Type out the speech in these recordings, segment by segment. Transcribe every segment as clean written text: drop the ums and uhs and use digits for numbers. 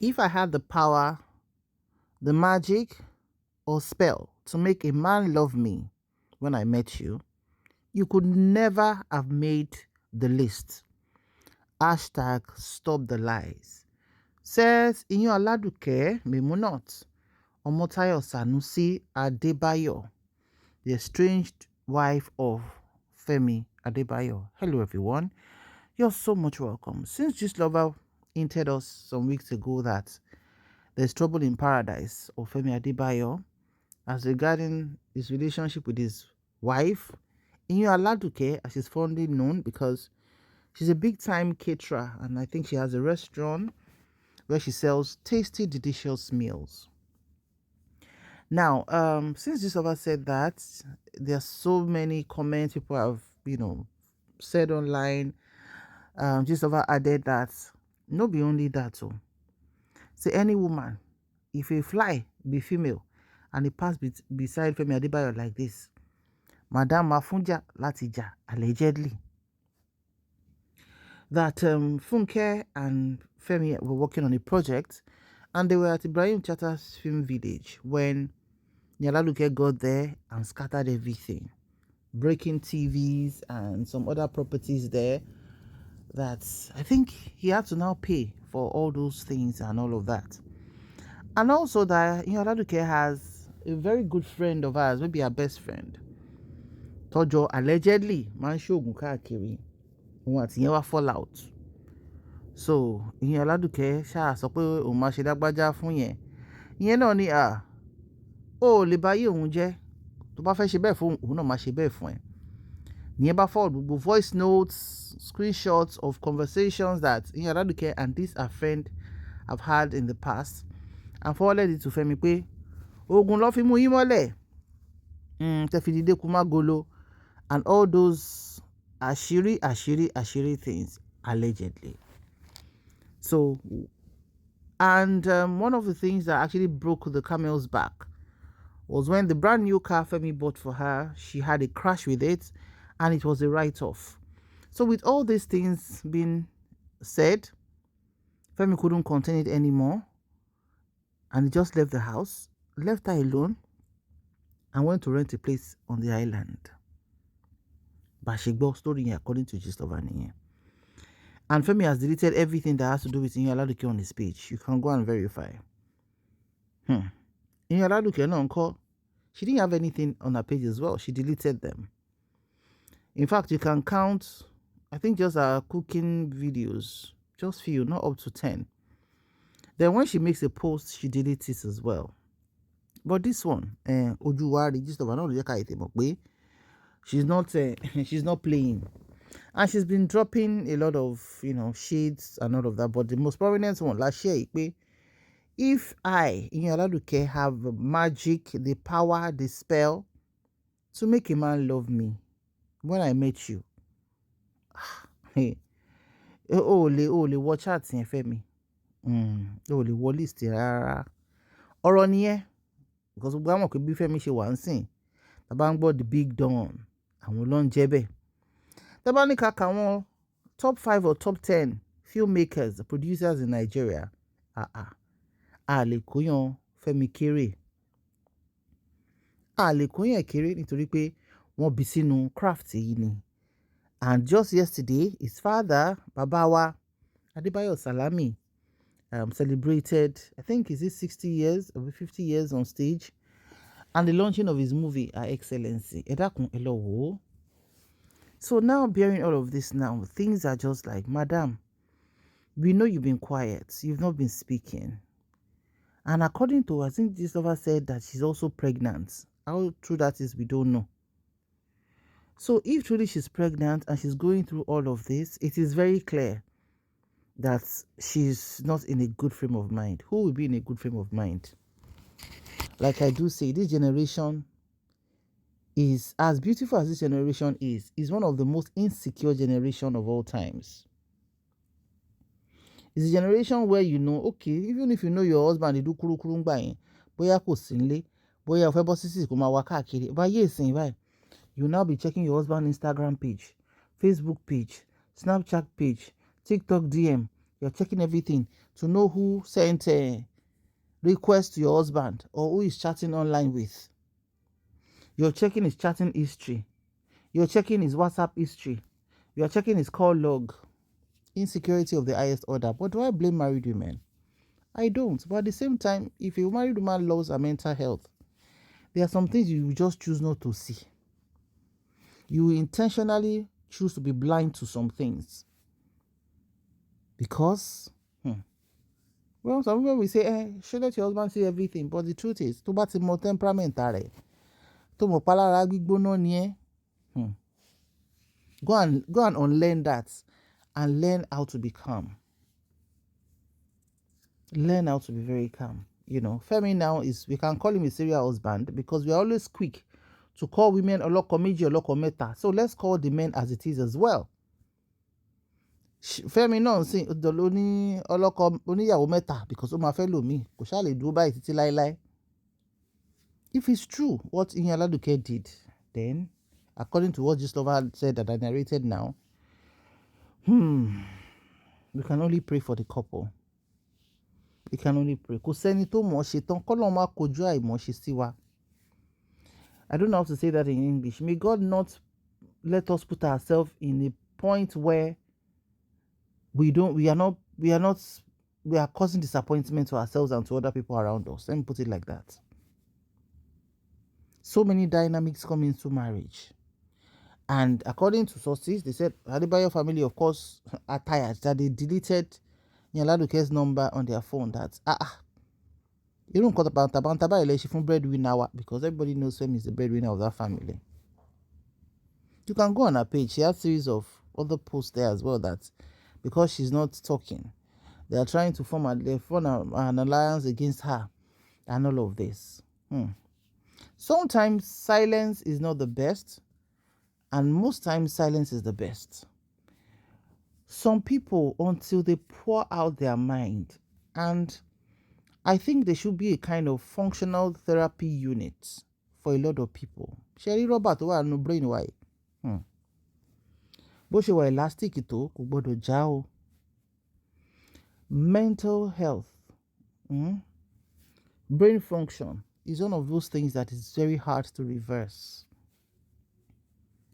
If I had the power, the magic, or spell to make a man love me when I met you, you could never have made the list. Hashtag stop the lies. Says Iyanaladuke Memunot Omotayo Sanusi Adebayo, the estranged wife of Femi Adebayo. Hello everyone. You're so much welcome. Since Gist Lover hinted us some weeks ago that there's trouble in paradise of Femi Adebayo as regarding his relationship with his wife, Iyanaladuke, as she's fondly known because she's a big-time caterer, and I think she has a restaurant where she sells tasty, delicious meals. Now, since this over said that, there are so many comments people have, said online. Just over added that, no be only that, so say any woman, if a fly be female and it pass beside Femi Adebayo like this, Madam Mafunja Latija, allegedly, that Funke and Femi were working on a project and they were at Ibrahim Chatter's film village when Iyanaladuke got there and scattered everything, breaking TVs and some other properties there that I think he had to now pay for all those things and all of that. And also that Iyanaladuke has a very good friend of ours, maybe our best friend, Tojo, allegedly man ṣoògùn káàkiri òun àti yẹn wá fall out. So Iyanaladuke ṣáà sọ pé òun máa ṣe lágbájá fún yẹn. Ìyẹn náà ni ó lè bá yé òun jẹ́, tó bá fẹ́ ṣe bẹ́ẹ̀ fún òun náà máa ṣe bẹ́ẹ̀ fún ẹ. Ìyẹn bá forward gbogbo voice notes, screenshots of conversations that Iyanaladuke and this her friend have had in the past and forwarded it to Femi pé ogun ló fi mú yín mọ́lẹ̀, tẹ́ fi dìde kú má golo, and all those àṣírí things allegedly. So, and one of the things that actually broke the camel's back was when the brand new car Femi bought for her, she had a crash with it and it was a write-off. So with all these things being said, Femi couldn't contain it anymore and he just left the house, left her alone, and went to rent a place on the island. Bashigbo story according to Gist Lover nìyẹn. And Femi has deleted everything that has to do with Iyanaladuke on his page. You can go and verify. Iyanaladuke náà ńkọ́, she didn't have anything on her page as well. She deleted them. In fact, you can count, I think just her cooking videos, just few, not up to 10. Then when she makes a post, she deletes it as well. But this one, Ojuwari, Gist Lover náà ló jẹ́ ká ètè mọ̀ pé she's not playing. And she's been dropping a lot of, shades and all of that. But the most prominent one, last year, if I, Iyanaladuke, have the magic, the power, the spell to make a man love me when I met you, le watch out yẹn Femi. Le wọ list rárá. Ọ̀rọ̀ nìyẹn, because gbogbo àwọn kò bí Femi ṣe wà ń sìn. Tá bá ń gbọ́ the big don, àwọn ló ń jẹ́ bẹ́ẹ̀. Tá bá ní ká kà wọ́n top 5 or top 10 filmmakers, producers in Nigeria, a lè kóyàn Femi kéré. A lè kóyàn kéré nítorí pé wọ́n bí sínú craft yìí ni. And just yesterday, his father, Baba wa Adebayo Salami, celebrated, I think, is it 60 years or 50 years on stage, and the launching of his movie, Her Excellency. Ẹ dákun ẹ lọ wò ó. So now, bearing all of this now, things are just like, Madam, we know you've been quiet. You've not been speaking. And according to, I think this lover said that she's also pregnant. How true that is, we don't know. So if truly she's pregnant and she's going through all of this, it is very clear that she's not in a good frame of mind. Who will be in a good frame of mind? Like I do say, this generation is, as beautiful as this generation is one of the most insecure generation of all times. It's a generation where okay, even if you know your husband, they do kuru kuru ngba boya kò sí nílé, boya ó fẹ́ bọ́ sí kó máa wá káàkiri. But yes, right, you now be checking your husband's Instagram page, Facebook page, Snapchat page, TikTok DM. You're checking everything to know who sent a request to your husband or who is chatting online with. You're checking his chatting history. You're checking his WhatsApp history. You're checking his call log. Insecurity of the highest order. But do I blame married women? I don't. But at the same time, if a married woman loves her mental health, there are some things you just choose not to see. You intentionally choose to be blind to some things. Because, well, some people will say, should let your husband see everything. But the truth is, tó bá ti mọ temperament rẹ̀, tó mọ̀ pálára gbígbóná ni ẹ́, go and unlearn that and learn how to be calm. Learn how to be very calm. Femi now we can call him a serial husband because we are always quick to call women oloko meji, oloko meta. So let's call the men as it is as well. Femi náà sì ló ní ọlọ́kọ oníyàwó mẹ́ta because ó máa fẹ́ lò mí kò ṣáà lè dúró báyìí títí láéláé. If it's true what Iyanaladuke did, then according to what Gislova said that I narrated now, we can only pray for the couple. We can only pray. Kò sẹ́ni tó mọ̀ ṣe tán kọ́lọ́run má kojú àìmọ̀ ṣe sí wa. I don't know how to say that in English. May God not let us put ourselves in a point where we are causing disappointment to ourselves and to other people around us. Let me put it like that. So many dynamics come into marriage. And according to sources, they said Adebayo family, of course, are tired that they deleted Iyanaladuke's number on their phone. That you don't call about from breadwinner because everybody knows Femi is the breadwinner of that family. You can go on her page. She has a series of other posts there as well that because she's not talking, they are trying to form an alliance against her and all of this. Sometimes silence is not the best, and most times silence is the best. Some people, until they pour out their mind, and I think there should be a kind of functional therapy unit for a lot of people. Sherry Robert wà nínú brain wa yìí. Bó ṣe wà elastic tó kò gbọdọ̀ já o. Mental health, brain function is one of those things that is very hard to reverse.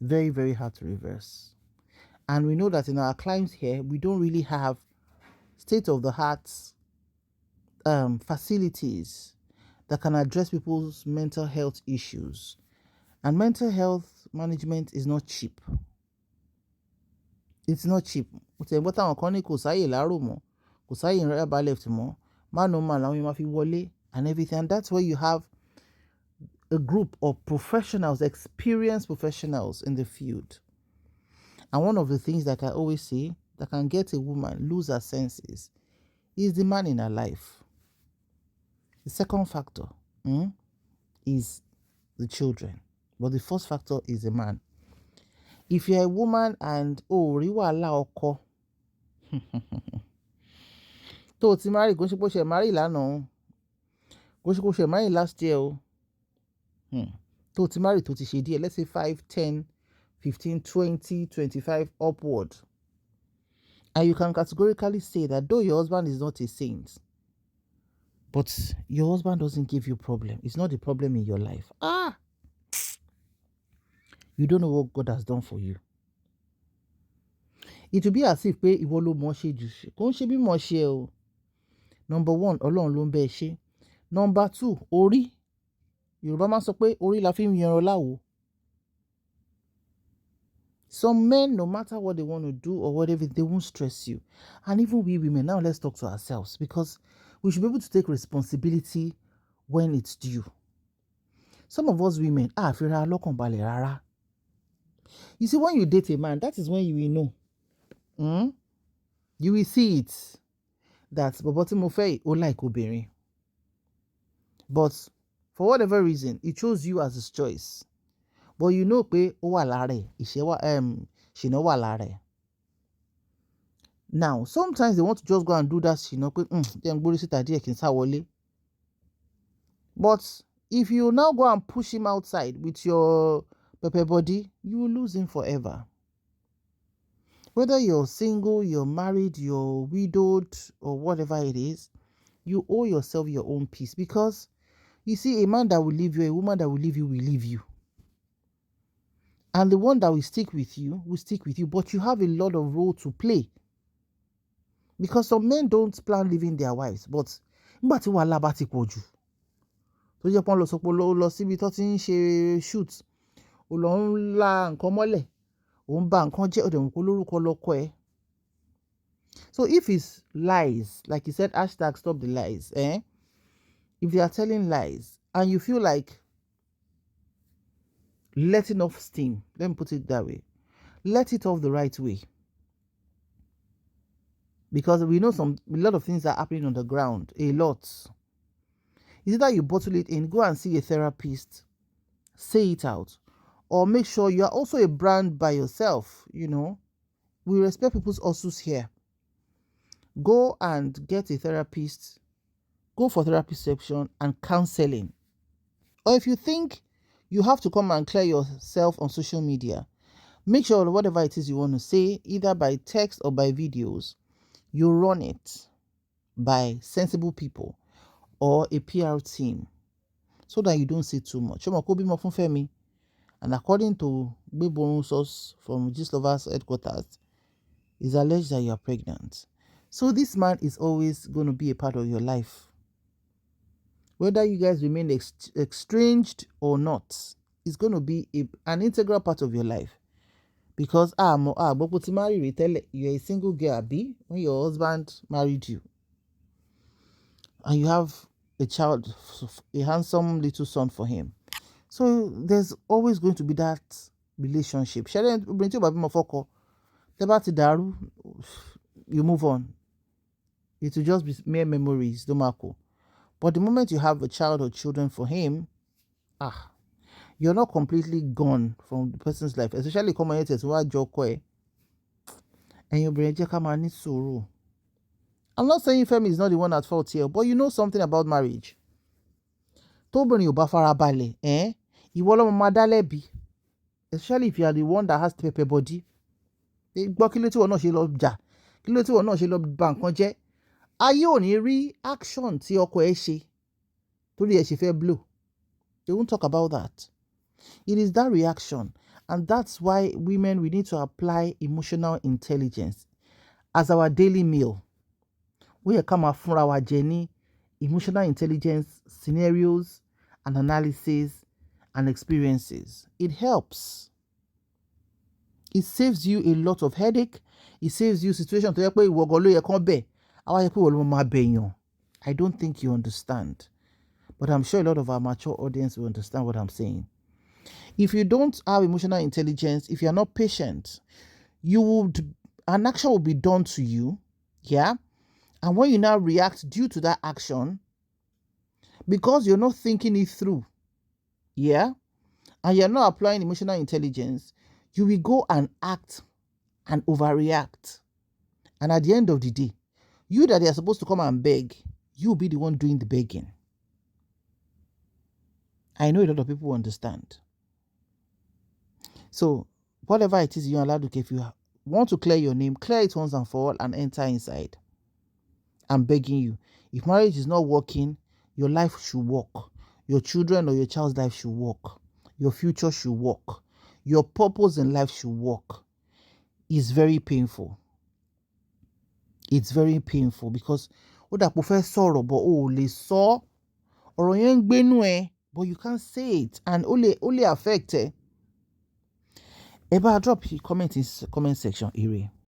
Very, very hard to reverse. And we know that in our climes here, we don't really have state-of-the-art facilities that can address people's mental health issues. And mental health management is not cheap. It's not cheap. And everything. And that's where you have a group of professionals, experienced professionals in the field. And one of the things that I always say that can get a woman lose her senses is the man in her life. The second factor is the children. But the first factor is the man. If you're a woman and riwa oko tó ti marry kò ṣe pé ṣe marry lánàá kò ṣe pé ṣe marry last year tó ti marry tó ti ṣe díẹ̀, let's say 5, 10, 15, 20, 25 upward. And you can categorically say that though your husband is not a saint, but your husband doesn't give you problem. It's not the problem in your life. You don't know what God has done for you. It will be as if pé ìwọ ló mọ̀ ṣe jù ṣe. Kò ń ṣe bí mọ̀ ṣe o. Number 1, Ọlọ́run ló ń bẹ ṣe. Number 2, orí. Yorùbá máa ń sọ pé orí la fi ń yanran láwo. Some men, no matter what they want to do or whatever, they won't stress you. And even we women, now let's talk to ourselves because we should be able to take responsibility when it's due. Some of us women, fira lọ́kàn balẹ̀ rárá. You see, when you date a man, that is when you will know. You will see it. That bọ̀bọ̀ tí mo fẹ́ ó like obìnrin. But for whatever reason, he chose you as his choice. But you know pé ó wà lára ẹ̀, ṣìnà wà lára ẹ̀. Now, sometimes they want to just go and do that ṣìnà pé jẹ́ n gbórí síta díẹ̀ kí n sá wọlé. But if you now go and push him outside with your pepper body, you will lose him forever. Whether you're single, you're married, you're widowed, or whatever it is, you owe yourself your own peace. Because you see, a man that will leave you, a woman that will leave you will leave you. And the one that will stick with you will stick with you. But you have a lot of role to play. Because some men don't plan leaving their wives. But nígbà tí wàhálà bá ti pọ̀ jù, tó jẹ́ pọ́n lọ sọ pé lọ síbi tó ti ń ṣe shoot, ó lọ ń la nǹkan mọ́lẹ̀, ó ń ba nǹkan jẹ́, ó dẹ̀ mọ̀ pé lórúkọ lọ́kọ ẹ̀. So if it's lies, like you said, hashtag stop the lies, if they are telling lies and you feel like letting off steam, let me put it that way, let it off the right way. Because we know a lot of things are happening on the ground, a lot. Is it that you bottle it in, go and see a therapist, say it out, or make sure you are also a brand by yourself, We respect people's hustles here. Go and get a therapist, go for therapy section and counseling. Or if you think you have to come and clear yourself on social media, make sure whatever it is you want to say, either by text or by videos, you run it by sensible people or a PR team so that you don't say too much. And according to Gbeborun source from Gistlovers headquarters, it's alleged that you are pregnant. So this man is always going to be a part of your life. Whether you guys remain estranged or not, it's going to be an integral part of your life. Because you're a single girl, when your husband married you. And you have a child, a handsome little son for him. So there's always going to be that relationship. You move on. It will just be mere memories, But the moment you have a child or children for him, you're not completely gone from the person's life, especially communities who are jokwe. And your brain suru. I'm not saying Femi is not the one at fault here, but you know something about marriage. Tóbìnrin ò bá farabalẹ̀, ìwọ lọmọ máa dá lẹ́bi, especially if you are the one that has the pepper body. Gbọ́ kí ló tí wọ́n náà ṣe lọ jà, kí ló tí wọ́n náà ṣe lọ ba nǹkan jẹ́. Ayé ò ní rí action tí ọkọ ẹ ṣe torí ẹ ṣe fẹ́ blow. They won't talk about that. It is that reaction, and that's why women, we need to apply emotional intelligence as our daily meal. We come out from our journey, emotional intelligence, scenarios, and analysis, and experiences. It helps. It saves you a lot of headache. It saves you situation to I don't think you understand. But I'm sure a lot of our mature audience will understand what I'm saying. If you don't have emotional intelligence, if you're not patient, an action will be done to you. Yeah. And when you now react due to that action, because you're not thinking it through, yeah, and you're not applying emotional intelligence, you will go and act and overreact. And at the end of the day, you that they are supposed to come and beg, you'll be the one doing the begging. I know a lot of people understand. So, whatever it is, Iyanaladuke, if you want to clear your name, clear it once and for all and enter inside. I'm begging you. If marriage is not working, your life should work. Your children or your child's life should work. Your future should work. Your purpose in life should work. It's very painful. It's very painful because but you can't say it and only affect Drop your comment in comment section area.